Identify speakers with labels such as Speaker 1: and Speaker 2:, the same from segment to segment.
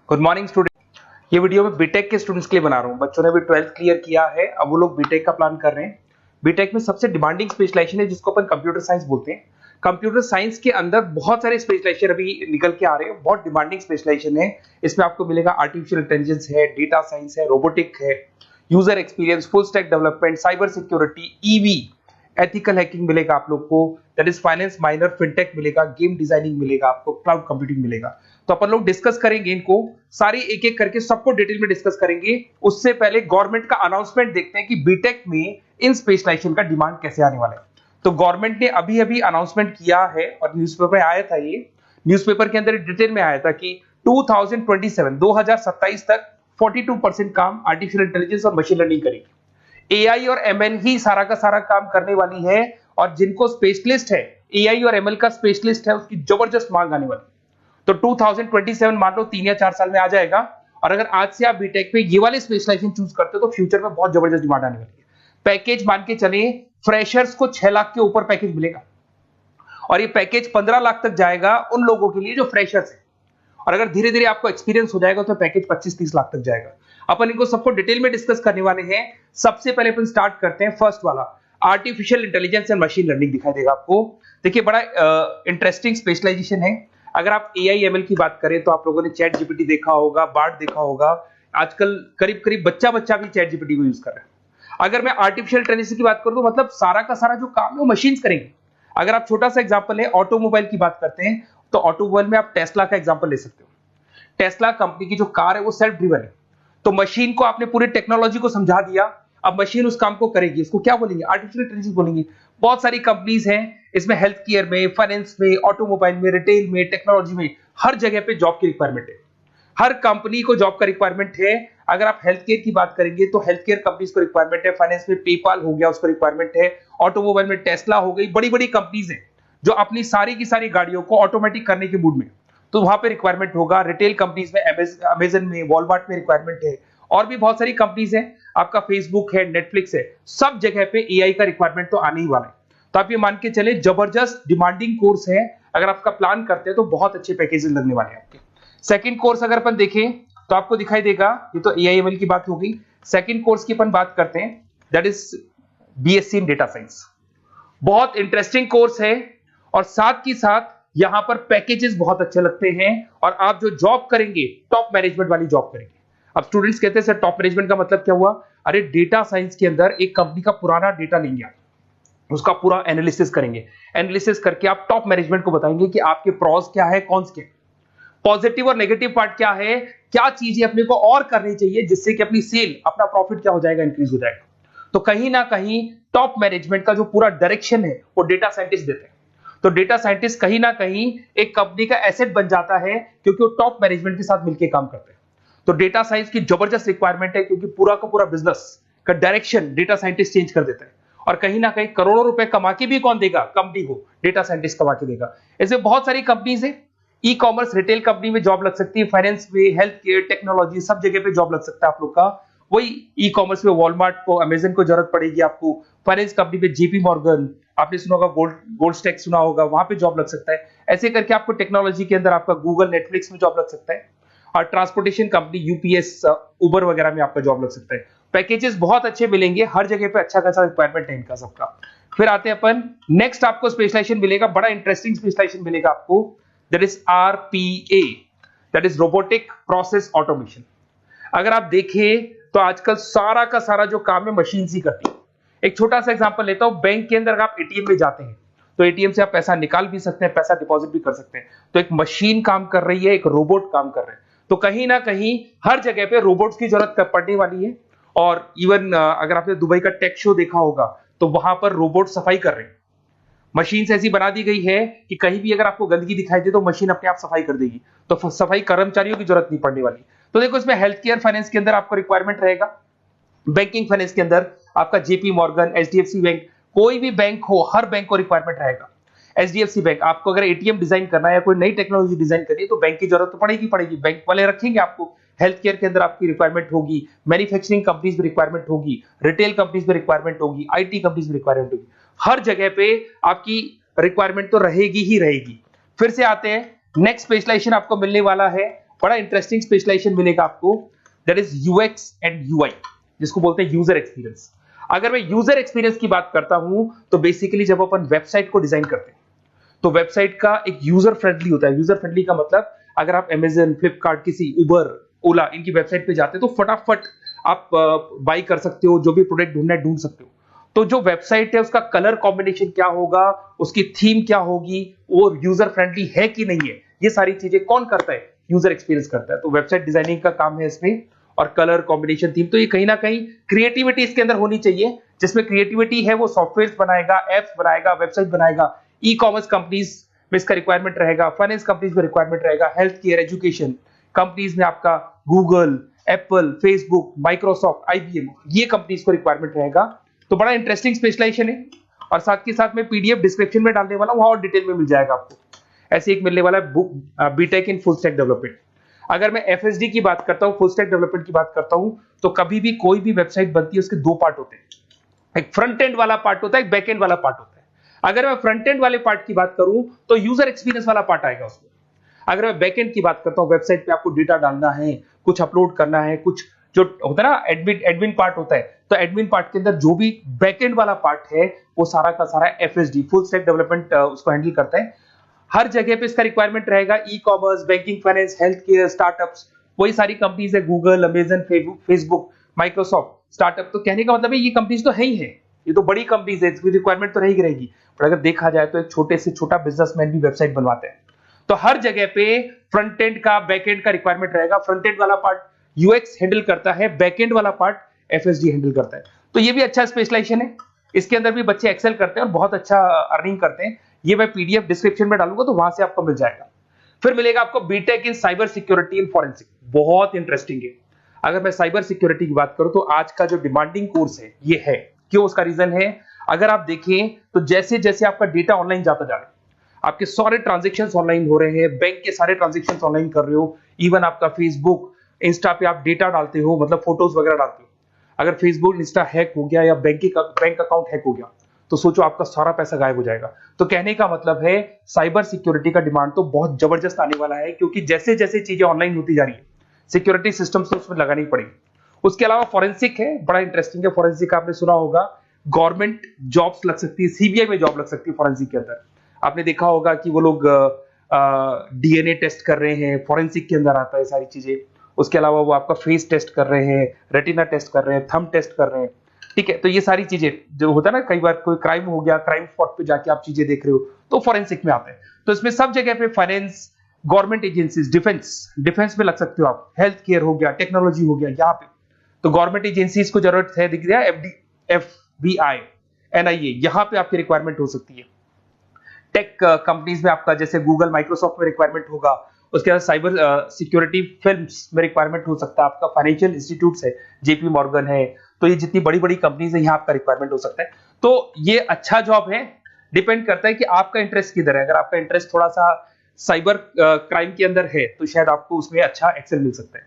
Speaker 1: Good morning student. ये video मैं BTech के स्टूडेंट्स के लिए बना रहा हूँ। बच्चों ने भी 12th क्लियर किया है, अब वो लोग बीटेक का प्लान कर रहे हैं। बीटेक में सबसे डिमांडिंग स्पेशलाइजेशन है जिसको अपन कंप्यूटर साइंस बोलते हैं। कंप्यूटर साइंस के अंदर बहुत सारे स्पेशलाइजेशन अभी निकल के आ रहे हैं, बहुत डिमांडिंग स्पेशलाइजेशन है। इसमें आपको मिलेगा आर्टिफिशियल इंटेलिजेंस है, डेटा साइंस है, रोबोटिक है, user experience, full stack development, cyber security, EV, ethical hacking मिलेगा आप लोग को, that is finance minor, fintech मिलेगा, गेम डिजाइनिंग मिलेगा आपको, क्लाउड कंप्यूटिंग मिलेगा। तो अपन लोग डिस्कस करेंगे इनको सारी एक एक करके, सबको डिटेल में डिस्कस करेंगे। उससे पहले गवर्नमेंट का अनाउंसमेंट देखते हैं कि बीटेक में इन स्पेशलाइजेशन का डिमांड कैसे आने वाला है। तो गवर्नमेंट ने अभी अभी अनाउंसमेंट किया है और न्यूज़पेपर में आया था, ये न्यूज़पेपर के अंदर डिटेल में आया था कि 2027 तक 42% काम आर्टिफिशियल इंटेलिजेंस और मशीन लर्निंग करेगी। एआई और एमएल ही सारा का सारा काम करने वाली है, और जिनको स्पेशलिस्ट है, एआई और एमएल का स्पेशलिस्ट है, उसकी जबरदस्त मांग आने वाली है। तो 2027 मान लो 3 या 4 साल में आ जाएगा। और अगर आज से आप बीटेक पे ये वाले स्पेशलाइजेशन चूज करते हो तो फ्यूचर में बहुत जबरदस्त डिमांड आने वाली है। पैकेज मान के चले, फ्रेशर्स को 6 लाख के ऊपर पैकेज मिलेगा, और ये पैकेज 15 लाख तक जाएगा उन लोगों के लिए जो फ्रेशर्स है। और अगर धीरे धीरे आपको एक्सपीरियंस हो जाएगा तो पैकेज 25-30 लाख तक जाएगा। अपन इनको सबको डिटेल में डिस्कस करने वाले हैं। सबसे पहले अपन स्टार्ट करते हैं फर्स्ट वाला, artificial intelligence and machine learning दिखाई देगा आपको। देखिए बड़ा इंटरेस्टिंग स्पेशलाइजेशन है। अगर आप एआई एमएल की बात करें तो आप लोगों ने चैट जीपीटी देखा होगा, बार्ड देखा होगा। आजकल करीब करीब बच्चा भी चैट जीपीटी को यूज कर रहा है। अगर मैं आर्टिफिशियल इंटेलिजेंस की बात करूं तो मतलब सारा का सारा जो काम है वो मशीन्स करेंगे। अगर आप छोटा सा एग्जांपल है, ऑटोमोबाइल की बात करते हैं तो ऑटोमोबाइल में आप टेस्ला का एग्जांपल ले सकते हो। टेस्ला कंपनी की जो कार है वो सेल्फ ड्रिवन है। तो मशीन को आपने पूरी टेक्नोलॉजी को समझा दिया, अब मशीन उस काम को करेगी। इसको क्या बोलेंगे? आर्टिफिशियल इंटेलिजेंस बोलेंगे। बहुत सारी कंपनीज हैं इसमें, हेल्थ केयर में, फाइनेंस में, ऑटोमोबाइल में, रिटेल में, टेक्नोलॉजी में, हर जगह पे जॉब की रिक्वायरमेंट है। हर कंपनी को जॉब का रिक्वायरमेंट है। अगर आप हेल्थ केयर की बात करेंगे तो हेल्थ केयर कंपनीज को रिक्वायरमेंट है, फाइनेंस में पेपाल हो गया उसको रिक्वायरमेंट है, ऑटोमोबाइल में टेस्ला हो गई, बड़ी बड़ी कंपनीज हैं जो अपनी सारी की सारी गाड़ियों को ऑटोमेटिक करने के मूड में, तो वहां पे रिक्वायरमेंट होगा। रिटेल कंपनीज में अमेजन में, वॉलमार्ट में रिक्वायरमेंट है, और भी बहुत सारी कंपनीज हैं, आपका फेसबुक है, नेटफ्लिक्स है, सब जगह पे एआई का रिक्वायरमेंट तो आने ही वाला है। तो आप ये मान के चले जबरदस्त डिमांडिंग कोर्स है। अगर आपका प्लान करते हैं तो बहुत अच्छे पैकेजेस लगने वाले हैं आपके। सेकंड कोर्स अगर अपन देखें तो आपको दिखाई देगा, ये तो एआई एमएल की बात हो गई। सेकंड कोर्स की अपन बात करते हैं, that is BSc in data science. बहुत इंटरेस्टिंग कोर्स है, और साथ की साथ यहां पर पैकेजेस बहुत अच्छे लगते हैं, और आप जो जॉब करेंगे टॉप मैनेजमेंट वाली जॉब करेंगे। अब स्टूडेंट्स कहते हैं सर टॉप मैनेजमेंट का मतलब क्या हुआ? अरे डेटा साइंस के अंदर एक कंपनी का पुराना डेटा लेंगे आप, उसका पूरा एनालिसिस करेंगे, एनालिसिस करके आप टॉप मैनेजमेंट को बताएंगे कि आपके प्रॉस क्या है, कॉन्स क्या है, पॉजिटिव और नेगेटिव पार्ट क्या है, क्या चीजें अपने को और करनी चाहिए जिससे कि अपनी सेल, अपना प्रॉफिट क्या हो जाएगा, इंक्रीज हो जाएगा। तो कहीं ना कहीं टॉप मैनेजमेंट का जो पूरा डायरेक्शन है वो डेटा साइंटिस्ट देते हैं। तो डेटा साइंटिस्ट कहीं ना कहीं एक कंपनी का एसेट बन जाता है, क्योंकि वो टॉप मैनेजमेंट के साथ मिलकर काम करते हैं। तो डेटा साइंस की जबरदस्त रिक्वायरमेंट है, क्योंकि पूरा का पूरा बिजनेस का डायरेक्शन डेटा साइंटिस्ट चेंज कर देता है। और कहीं ना कहीं करोड़ों रुपए कमा के भी कौन देगा? कंपनी को डेटा साइंटिस्ट कमा के देगा। ऐसे बहुत सारी कंपनीज है, ई कॉमर्स, रिटेल कंपनी में जॉब लग सकती है, फाइनेंस में, हेल्थ केयर, टेक्नोलॉजी, सब जगह पे जॉब लग सकता है आप लोग का। वही ई कॉमर्स में वॉलमार्ट को, अमेजन को जरूरत पड़ेगी आपको। फाइनेंस कंपनी में जेपी मॉर्गन, आपने सुना होगा, गोल्ड स्टैक सुना होगा, वहां पे जॉब लग सकता है। ऐसे करके आपको टेक्नोलॉजी के अंदर आपका गूगल, नेटफ्लिक्स में जॉब लग सकता है। और ट्रांसपोर्टेशन कंपनी, यूपीएस, उबर वगैरह में आपका जॉब लग सकता है। पैकेजेस बहुत अच्छे मिलेंगे, हर जगह पे अच्छा खासा रिक्वायरमेंट है इनका सबका। फिर आते हैं अपन नेक्स्ट, आपको स्पेशलाइजेशन मिलेगा, बड़ा इंटरेस्टिंग स्पेशलाइजेशन मिलेगा आपको, that is RPA, that is robotic process automation. अगर आप देखें तो आजकल सारा का सारा जो काम है मशीन ही करती है। एक छोटा सा एग्जांपल लेता हूं, बैंक के अंदर अगर आप एटीएम में जाते हैं तो एटीएम से आप पैसा निकाल भी सकते हैं, पैसा डिपॉजिट भी कर सकते हैं। तो एक मशीन काम कर रही है, एक रोबोट काम कर रहे हैं। तो कहीं ना कहीं हर जगह पे रोबोट्स की जरूरत पड़ने वाली है। और इवन अगर आपने दुबई का टेक शो देखा होगा तो वहां पर रोबोट सफाई कर रहे हैं। मशीन ऐसी बना दी गई है कि कहीं भी अगर आपको गंदगी दिखाई दे तो मशीन अपने आप सफाई कर देगी, तो सफाई कर्मचारियों की जरूरत नहीं पड़ने वाली। तो देखो इसमें हेल्थ केयर, फाइनेंस के अंदर आपको रिक्वायरमेंट रहेगा, बैंकिंग फाइनेंस के अंदर आपका जेपी मॉर्गन, एचडीएफसी बैंक, कोई भी बैंक हो, हर बैंक को रिक्वायरमेंट रहेगा। एचडीएफसी बैंक, आपको अगर एटीएम डिजाइन करना है या कोई नई टेक्नोलॉजी डिजाइन करनी है तो बैंक की जरूरत तो पड़ेगी, बैंक वाले रखेंगे आपको। हेल्थ केयर के अंदर आपकी रिक्वायरमेंट होगी, मैन्युफैक्चरिंग कंपनीज में रिक्वायरमेंट होगी, रिटेल कंपनीज में रिक्वायरमेंट होगी, आईटी कंपनीज में रिक्वायरमेंट होगी। हर जगह पे आपकी रिक्वायरमेंट तो रहेगी ही रहेगी। फिर से आते हैं, नेक्स्ट स्पेशलाइजेशन आपको मिलने वाला है बड़ा इंटरेस्टिंग स्पेशलाइजेशन मिलेगा आपको, that is UX and UI, जिसको बोलते हैं यूजर एक्सपीरियंस। अगर मैं यूजर एक्सपीरियंस की बात करता हूं तो बेसिकली जब अपन वेबसाइट को डिजाइन करते हैं तो वेबसाइट का एक यूजर फ्रेंडली होता है। यूजर फ्रेंडली का मतलब अगर आप अमेजन, फ्लिपकार्ट, किसी उबर, ओला इनकी वेबसाइट पे जाते हैं तो फटाफट आप बाई कर सकते हो, जो भी प्रोडक्ट ढूंढना है ढूंढ सकते हो। तो जो वेबसाइट है उसका कलर कॉम्बिनेशन क्या होगा, उसकी थीम क्या होगी, वो यूजर फ्रेंडली है कि नहीं है, ये सारी चीजें कौन करता है, यूजर एक्सपीरियंस करता है। तो वेबसाइट डिजाइनिंग का काम है इसमें, और कलर कॉम्बिनेशन, थीम, तो ये कहीं ना कहीं क्रिएटिविटी इसके अंदर होनी चाहिए। जिसमें क्रिएटिविटी है वो सॉफ्टवेयर बनाएगा, एप्स बनाएगा, वेबसाइट बनाएगा। ई कॉमर्स कंपनीज में इसका रिक्वायरमेंट रहेगा, फाइनेंस कंपनीज में रिक्वायरमेंट रहेगा, हेल्थ केयर, एजुकेशन कंपनीज में आपका Google, Apple, Facebook, Microsoft, IBM, ये कंपनीज को रिक्वायरमेंट रहेगा। तो बड़ा इंटरेस्टिंग स्पेशलाइजेशन है, और साथ के साथ में पीडीएफ डिस्क्रिप्शन में डालने वाला हूं, वहां और डिटेल में मिल जाएगा आपको। ऐसे एक मिलने वाला है book, BTech in full stack development. अगर मैं एफएसडी की बात करता हूं, फुल स्टैक डेवलपमेंट की बात करता हूं, तो कभी भी कोई भी वेबसाइट बनती है उसके दो पार्ट होते हैं, एक फ्रंट एंड वाला पार्ट होता है, एक बैक एंड वाला पार्ट होता है। अगर मैं फ्रंट एंड वाले पार्ट की बात करूं तो यूजर एक्सपीरियंस वाला पार्ट आएगा उसमें। अगर मैं बैक एंड की बात करता हूं, वेबसाइट पे आपको डेटा डालना है, कुछ अपलोड करना है, कुछ जो होता है ना एडमिन पार्ट होता है, तो एडमिन पार्ट के अंदर जो भी बैक एंड वाला पार्ट है वो सारा का सारा एफएसडी, फुल स्टैक डेवलपमेंट, उसको हैंडल करता है। हर जगह पे इसका रिक्वायरमेंट रहेगा। E commerce, banking, finance, health care, startups, वही सारी कंपनीज है, Google, Amazon, Facebook, Microsoft, startup. तो कहने का मतलब है ये कंपनीज तो है ही है, ये तो बड़ी कंपनीज है, इसकी रिक्वायरमेंट तो रहेगी रहेगी। पर अगर देखा जाए तो एक छोटे से छोटा बिजनेसमैन भी वेबसाइट बनवाते हैं। तो हर जगह पे फ्रंट एंड का, बैक एंड का रिक्वायरमेंट रहेगा। फ्रंट एंड वाला पार्ट यूएक्स हैंडल करता है, बैक एंड वाला पार्ट एफएसडी हैंडल करता है। तो ये भी अच्छा स्पेशलाइजेशन है, इसके अंदर भी बच्चे एक्सेल करते हैं और बहुत अच्छा अर्निंग करते हैं। ये मैं पीडीएफ डिस्क्रिप्शन में डालूंगा तो वहां से आपको मिल जाएगा। फिर मिलेगा आपको BTech in cyber security and forensic, बहुत इंटरेस्टिंग है। अगर मैं साइबर सिक्योरिटी की बात करूं तो आज का जो डिमांडिंग कोर्स है ये है। क्यों? उसका रीजन है, अगर आप देखें तो जैसे जैसे आपका डेटा ऑनलाइन जाता जा रहा है, आपके सारे ट्रांजेक्शंस ऑनलाइन हो रहे हैं, बैंक के सारे ट्रांजेक्शंस ऑनलाइन कर रहे हो, इवन आपका फेसबुक, इंस्टा पे आप डेटा डालते हो, मतलब फोटोज वगैरह डालते हो। अगर फेसबुक, इंस्टा हैक हो गया या बैंक अकाउंट हैक हो गया तो सोचो आपका सारा पैसा गायब हो जाएगा। तो कहने का मतलब है साइबर सिक्योरिटी का डिमांड तो बहुत जबरदस्त आने वाला है, क्योंकि जैसे जैसे चीजें ऑनलाइन होती जा रही है सिक्योरिटी सिस्टम्स तो उसमें लगानी पड़ेगी। उसके अलावा फॉरेंसिक है, बड़ा इंटरेस्टिंग है। फॉरेंसिक आपने सुना होगा, गवर्नमेंट जॉब्स लग सकती है, सीबीआई में जॉब लग सकती है फॉरेंसिक के अंदर। आपने देखा होगा कि वो लोग डीएनए टेस्ट कर रहे हैं, फॉरेंसिक के अंदर आता है सारी चीजें। उसके अलावा वो आपका फेस टेस्ट कर रहे हैं, रेटिना टेस्ट कर रहे हैं, थंब टेस्ट कर रहे हैं, ठीक है। तो ये सारी चीजें जो होता है ना, कई बार कोई क्राइम हो गया, क्राइम स्पॉट पे जाके आप चीजें देख रहे हो तो फॉरेंसिक में आते हैं। तो इसमें सब जगह पे फाइनेंस, गवर्नमेंट एजेंसीज, डिफेंस में लग सकते हो आप, हेल्थ केयर हो गया, टेक्नोलॉजी हो गया, यहाँ पे तो गवर्नमेंट एजेंसीज को जरूरत है, दिख रहा है, एफबीआई, एनआईए, यहाँ पे आपकी रिक्वायरमेंट हो सकती है। टेक कंपनीज में आपका जैसे गूगल, माइक्रोसॉफ्ट में रिक्वायरमेंट होगा। उसके बाद साइबर सिक्योरिटी फिल्म्स में रिक्वायरमेंट हो सकता है आपका, फाइनेंशियल इंस्टीट्यूट्स है, जेपी मॉर्गन है, तो ये जितनी बड़ी बड़ी कंपनीज है यहाँ आपका रिक्वायरमेंट हो सकता है। तो ये अच्छा जॉब है, डिपेंड करता है कि आपका इंटरेस्ट किधर है। अगर आपका इंटरेस्ट थोड़ा सा साइबर क्राइम के अंदर है तो शायद आपको उसमें अच्छा एक्सेल मिल सकता है।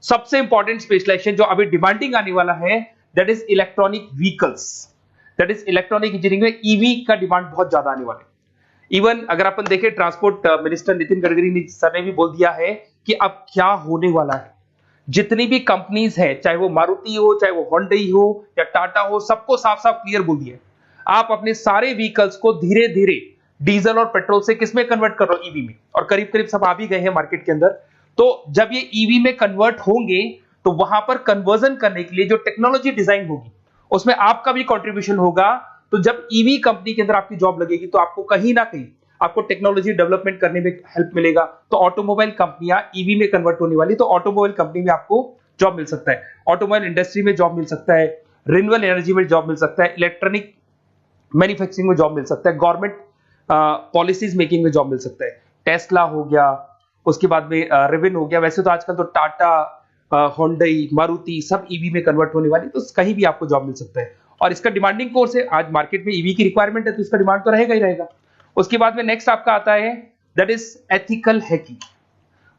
Speaker 1: सबसे इंपॉर्टेंट स्पेशलाइजेशन जो अभी डिमांडिंग आने वाला है, that is electronic vehicles, that is electronic engineering में ईवी का डिमांड बहुत ज्यादा आने वाला है। इवन अगर अपन देखें, transport minister Nitin Gadkari sir ने भी बोल दिया है कि अब क्या होने वाला है, जितनी भी कंपनीज है, चाहे वो मारुति हो, चाहे वो होंडई हो या टाटा हो, सबको साफ साफ क्लियर बोल दिया, आप अपने सारे व्हीकल्स को धीरे धीरे डीजल और पेट्रोल से किसमें कन्वर्ट कर रहे हो, ईवी में। और करीब करीब सब आ भी गए हैं मार्केट के अंदर। तो जब ये ईवी में कन्वर्ट होंगे तो वहां पर कन्वर्जन करने के लिए जो टेक्नोलॉजी डिजाइन होगी उसमें आपका भी कंट्रीब्यूशन होगा। तो जब ईवी कंपनी के अंदर आपकी जॉब लगेगी तो आपको कहीं ना कहीं आपको टेक्नोलॉजी डेवलपमेंट करने में हेल्प मिलेगा। तो ऑटोमोबाइल कंपनियां ईवी में कन्वर्ट होने वाली, तो ऑटोमोबाइल कंपनी में आपको जॉब मिल सकता है, ऑटोमोबाइल इंडस्ट्री में जॉब मिल सकता है, रिन्यूएबल एनर्जी में जॉब मिल सकता है, इलेक्ट्रॉनिक मैन्युफैक्चरिंग में जॉब मिल सकता है, गवर्नमेंट पॉलिसीज मेकिंग में जॉब मिल सकता है, टेस्ला हो गया, उसके बाद में रिविन हो गया। वैसे तो आजकल तो टाटा, होंडई, मारुति सब ईवी में कन्वर्ट होने वाली, तो कहीं भी आपको जॉब मिल सकता है। और इसका डिमांडिंग कोर्स है, आज मार्केट में ईवी की रिक्वायरमेंट है तो इसका डिमांड तो रहेगा ही रहेगा। उसके बाद में नेक्स्ट आपका आता है दैट इज एथिकल हैकिंग,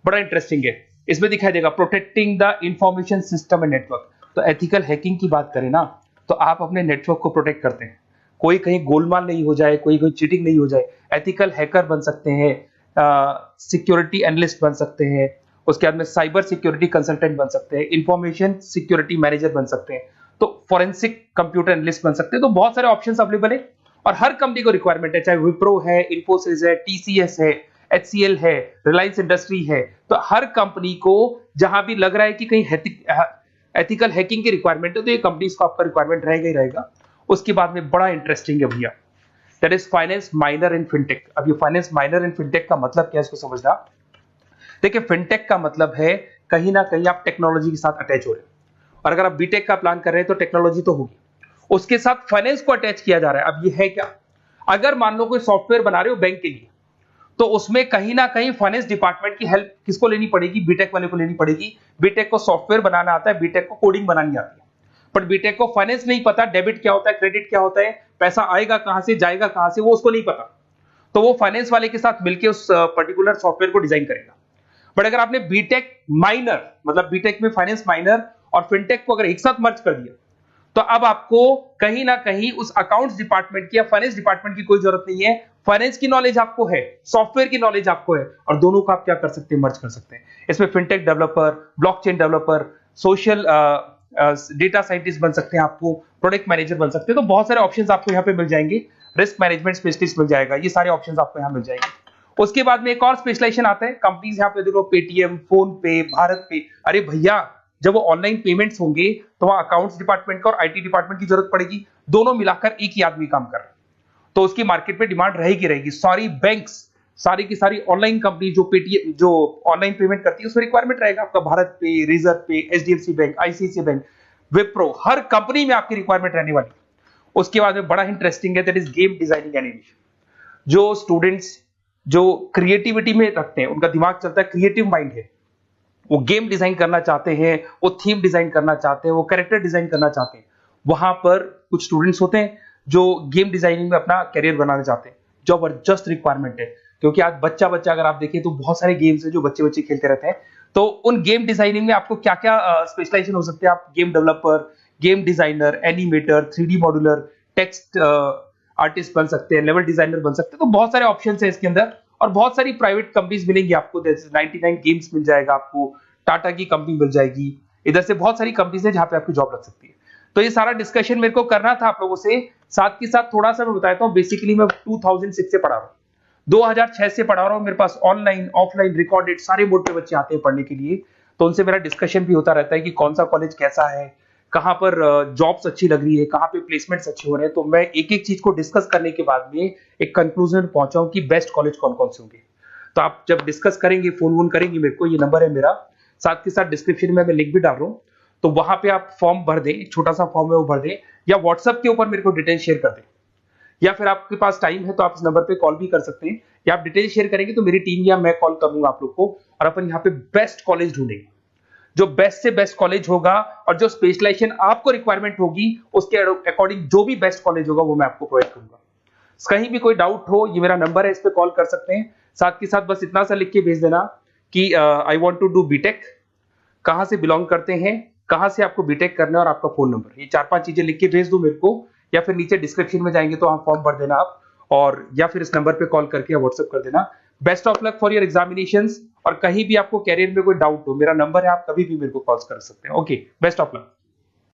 Speaker 1: बड़ा इंटरेस्टिंग है। इसमें दिखाई देगा protecting the information system and network. तो एथिकल हैकिंग की बात करें ना, तो आप अपने नेटवर्क को प्रोटेक्ट करते हैं, कोई कहीं गोलमाल नहीं हो जाए, कोई चीटिंग नहीं हो जाए। एथिकल हैकर बन सकते हैं, सिक्योरिटी एनालिस्ट बन सकते हैं, उसके बाद में साइबर सिक्योरिटी कंसल्टेंट बन सकते हैं, इंफॉर्मेशन सिक्योरिटी मैनेजर बन सकते हैं, तो फोरेंसिक कंप्यूटर एनालिस्ट बन सकते हैं। तो बहुत सारे ऑप्शंस अवेलेबल है और हर कंपनी को रिक्वायरमेंट है, चाहे विप्रो है, इन्फोसिस है, टीसीएस है, एचसीएल है, रिलायंस इंडस्ट्री है। तो हर कंपनी को जहां भी लग रहा है कि कहीं एथिकल हैकिंग की रिक्वायरमेंट है तो ये कंपनीज को आपका रिक्वायरमेंट रहेगा ही रहेगा। उसके बाद में बड़ा इंटरेस्टिंग है भैया, that is finance minor in fintech. अब ये फाइनेंस माइनर इन फिनटेक का मतलब क्या है इसको समझना। देखिए फिनटेक का मतलब है कहीं ना कहीं आप टेक्नोलॉजी के साथ अटैच हो रहे हैं, और अगर आप बीटेक का प्लान कर रहे हैं तो टेक्नोलॉजी तो होगी, उसके साथ फाइनेंस को अटैच किया जा रहा है। अब ये है क्या, अगर मान लो कोई सॉफ्टवेयर बना रहे हो बैंक के लिए, तो उसमें कहीं ना कहीं फाइनेंस डिपार्टमेंट की हेल्प किसको लेनी पड़ेगी, बीटेक वाले को लेनी पड़ेगी। बीटेक को सॉफ्टवेयर बनाना आता है, बीटेक को कोडिंग बनानी आती है, बट बीटेक को फाइनेंस नहीं पता, डेबिट क्या होता है, क्रेडिट क्या होता है, पैसा आएगा कहां से, जाएगा कहां से, वो उसको नहीं पता। तो वो फाइनेंस वाले के साथ मिलकर उस पर्टिकुलर सॉफ्टवेयर को डिजाइन करेगा। बट अगर आपने बीटेक माइनर, मतलब बीटेक में फाइनेंस माइनर और फिनटेक को अगर एक साथ मर्ज कर दिया, तो अब आपको कहीं ना कहीं उस अकाउंट्स डिपार्टमेंट की या फाइनेंस डिपार्टमेंट की कोई जरूरत नहीं है। फाइनेंस की नॉलेज आपको है, सॉफ्टवेयर की नॉलेज आपको है, और दोनों को आप क्या कर सकते हैं, मर्ज कर सकते हैं। इसमें fintech developer, blockchain developer, social data scientist बन सकते हैं, आपको प्रोडक्ट मैनेजर बन सकते हैं। तो बहुत सारे ऑप्शंस आपको यहाँ पे मिल जाएंगे, रिस्क मैनेजमेंट स्पेशलिस्ट मिल जाएगा, ये सारे ऑप्शंस आपको यहाँ मिल जाएंगे। उसके बाद में एक और स्पेशलाइजेशन आता है, कंपनीज यहाँ पे देखो पेटीएम, फोन पे, भारत पे। अरे भैया जब वो ऑनलाइन पेमेंट्स होंगे तो वहां अकाउंट्स डिपार्टमेंट का और आईटी डिपार्टमेंट की जरूरत पड़ेगी, दोनों मिलाकर एक ही आदमी काम कर रहा है, तो उसकी मार्केट में डिमांड रहेगी रहेगी। सारी बैंक्स, सारी की सारी ऑनलाइन कंपनी जो पेटीएम, जो ऑनलाइन पेमेंट करती है, उसमें रिक्वायरमेंट रहेगा आपका। भारत पे, Razorpay, HDFC bank, ICICI bank, Wipro, हर कंपनी में आपकी रिक्वायरमेंट रहने वाली है। उसके बाद में बड़ा इंटरेस्टिंग है, that is game designing animation. जो स्टूडेंट्स जो क्रिएटिविटी में रखते हैं, उनका दिमाग चलता है, क्रिएटिव माइंड है, वो गेम डिजाइन करना चाहते हैं, वो थीम डिजाइन करना चाहते हैं, वो कैरेक्टर डिजाइन करना चाहते हैं, वहां पर कुछ स्टूडेंट्स होते हैं जो गेम डिजाइनिंग में अपना करियर बनाना चाहते हैं। जबरदस्त रिक्वायरमेंट है, क्योंकि आज बच्चा बच्चा अगर आप देखें तो बहुत सारे गेम्स हैं जो बच्चे बच्चे खेलते रहते हैं। तो उन गेम डिजाइनिंग में आपको क्या क्या स्पेशलाइजेशन हो सकते हैं, आप game developer, game designer, animator, 3D modular, text artist बन सकते हैं, लेवल डिजाइनर बन सकते हैं। तो बहुत सारे ऑप्शंस हैं इसके अंदर, और बहुत सारी प्राइवेट कंपनीज मिलेंगी आपको, जैसे 99 गेम्स मिल जाएगा आपको, टाटा की कंपनी मिल जाएगी, इधर से बहुत सारी कंपनीज है जहां पे आपकी जॉब लग सकती है। तो ये सारा डिस्कशन मेरे को करना था आप लोगों से, साथ के साथ थोड़ा सा मैं बताता हूँ। बेसिकली मैं 2006 से पढ़ा रहा हूँ, 2006 से पढ़ा रहा हूँ। मेरे पास ऑनलाइन, ऑफलाइन, रिकॉर्डेड सारे मोड पे बच्चे आते हैं पढ़ने के लिए, तो उनसे मेरा डिस्कशन भी होता रहता है कि कौन सा कॉलेज कैसा है, कहाँ पर जॉब्स अच्छी लग रही है, कहाँ पे प्लेसमेंट्स अच्छे हो रहे हैं। तो मैं एक एक चीज को डिस्कस करने के बाद में एक कंक्लूजन पहुंचा हूं कि बेस्ट कॉलेज कौन कौन से होंगे। तो आप जब डिस्कस करेंगे, फोन वोन करेंगे मेरे को, ये नंबर है मेरा, साथ के साथ डिस्क्रिप्शन में मैं लिंक भी डाल रहा हूँ, तो वहां पे आप फॉर्म भर दें, एक छोटा सा फॉर्म है वो भर दें, या व्हाट्सएप के ऊपर मेरे को डिटेल शेयर कर दें, या फिर आपके पास टाइम है तो आप इस नंबर पे कॉल भी कर सकते हैं, या आप डिटेल शेयर करेंगे तो मेरी टीम या मैं कॉल करूंगा आप लोग को, और अपन यहाँ पे बेस्ट कॉलेज ढूंढेंगे। जो बेस्ट से बेस्ट कॉलेज होगा और जो स्पेशलाइजेशन आपको रिक्वायरमेंट होगी उसके अकॉर्डिंग जो भी बेस्ट कॉलेज होगा वो मैं आपको प्रोवाइड करूंगा। कहीं भी कोई डाउट हो, ये मेरा नंबर है, इस पे कॉल कर सकते हैं। साथ के साथ बस इतना सा लिख के भेज देना कि I want to do BTech, कहां से बिलोंग करते हैं, कहां से आपको बीटेक करना है, और आपका फोन नंबर, ये 4-5 चीजें लिख के भेज दो मेरे को, या फिर नीचे डिस्क्रिप्शन में जाएंगे तो आप फॉर्म भर देना आप, और या फिर इस नंबर पे कॉल करके व्हाट्सएप कर देना। Best of luck for your examinations, और कहीं भी आपको कैरियर में कोई डाउट हो, मेरा नंबर है, आप कभी भी मेरे को कॉल कर सकते हैं। Okay, best of luck.